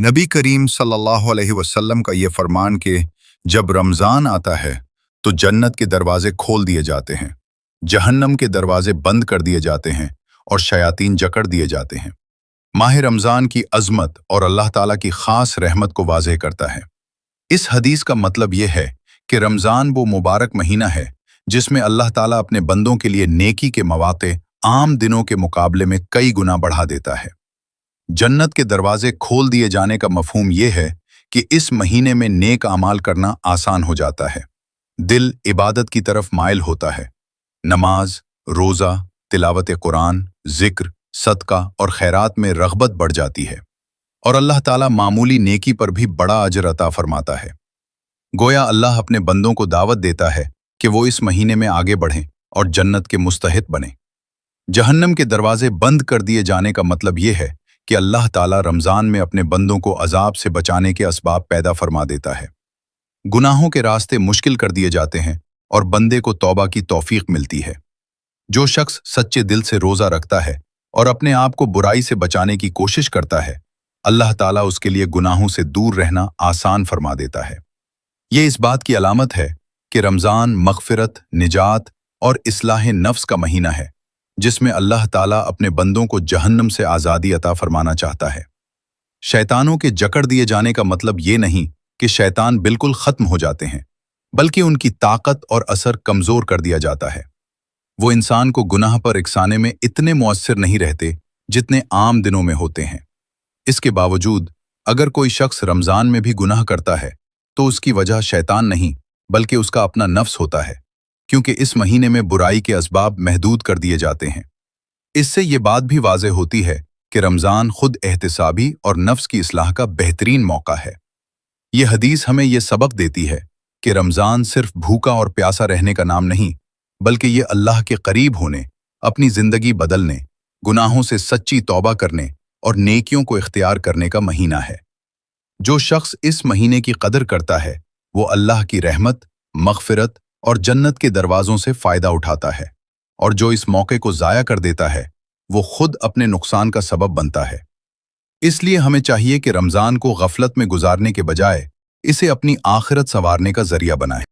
नबी करीम सल्लल्लाहु अलैहि वसल्लम का ये फरमान कि जब रमज़ान आता है तो जन्नत के दरवाजे खोल दिए जाते हैं, जहन्नम के दरवाजे बंद कर दिए जाते हैं और शयातीन जकड़ दिए जाते हैं। माह रमज़ान की अज़मत और अल्लाह ताला की ख़ास रहमत को वाज़ेह करता है। इस हदीस का मतलब यह है कि रमज़ान वो मुबारक महीना है जिसमें अल्लाह ताला अपने बंदों के लिए नेकी के मौक़े आम दिनों के मुकाबले में कई गुना बढ़ा देता है। जन्नत के दरवाजे खोल दिए जाने का मफहूम यह है कि इस महीने में नेक अमाल करना आसान हो जाता है। दिल इबादत की तरफ माइल होता है। नमाज, रोज़ा, तिलावत कुरान, जिक्र, सदका और खैरात में रग़बत बढ़ जाती है और अल्लाह ताला मामूली नेकी पर भी बड़ा अजर अता फरमाता है। गोया अल्लाह अपने बंदों को दावत देता है कि वो इस महीने में आगे बढ़ें और जन्नत के मुस्तहिक़ बनें। जहन्नम के दरवाजे बंद कर दिए जाने का मतलब यह है कि अल्लाह ताला रमज़ान में अपने बंदों को अजाब से बचाने के असबाब पैदा फरमा देता है। गुनाहों के रास्ते मुश्किल कर दिए जाते हैं और बंदे को तौबा की तौफीक मिलती है। जो शख्स सच्चे दिल से रोज़ा रखता है और अपने आप को बुराई से बचाने की कोशिश करता है, अल्लाह ताला उसके लिए गुनाहों से दूर रहना आसान फरमा देता है। ये इस बात की अलामत है कि रमज़ान मग़फ़िरत, निजात और इस्लाह नफ्स का महीना है, जिसमें अल्लाह ताला अपने बंदों को जहन्नम से आज़ादी अता फरमाना चाहता है। शैतानों के जकड़ दिए जाने का मतलब ये नहीं कि शैतान बिल्कुल ख़त्म हो जाते हैं, बल्कि उनकी ताकत और असर कमज़ोर कर दिया जाता है। वो इंसान को गुनाह पर इकसाने में इतने मुअस्सिर नहीं रहते जितने आम दिनों में होते हैं। इसके बावजूद अगर कोई शख्स रमज़ान में भी गुनाह करता है तो उसकी वजह शैतान नहीं बल्कि उसका अपना नफ्स होता है, क्योंकि इस महीने में बुराई के असबाब महदूद कर दिए जाते हैं। इससे ये बात भी वाज़ेह होती है कि रमज़ान खुद एहतिसाबी और नफ्स की इस्लाह का बेहतरीन मौका है। ये हदीस हमें ये सबक देती है कि रमज़ान सिर्फ भूखा और प्यासा रहने का नाम नहीं, बल्कि ये अल्लाह के करीब होने, अपनी ज़िंदगी बदलने, गुनाहों से सच्ची तौबा करने और नेकियों को इख्तियार करने का महीना है। जो शख्स इस महीने की कदर करता है वो अल्लाह की रहमत, मग़फ़िरत और जन्नत के दरवाज़ों से फ़ायदा उठाता है, और जो इस मौके को ज़ाया कर देता है वो खुद अपने नुकसान का सबब बनता है। इसलिए हमें चाहिए कि रमज़ान को गफलत में गुजारने के बजाय इसे अपनी आखिरत संवारने का ज़रिया बनाएं।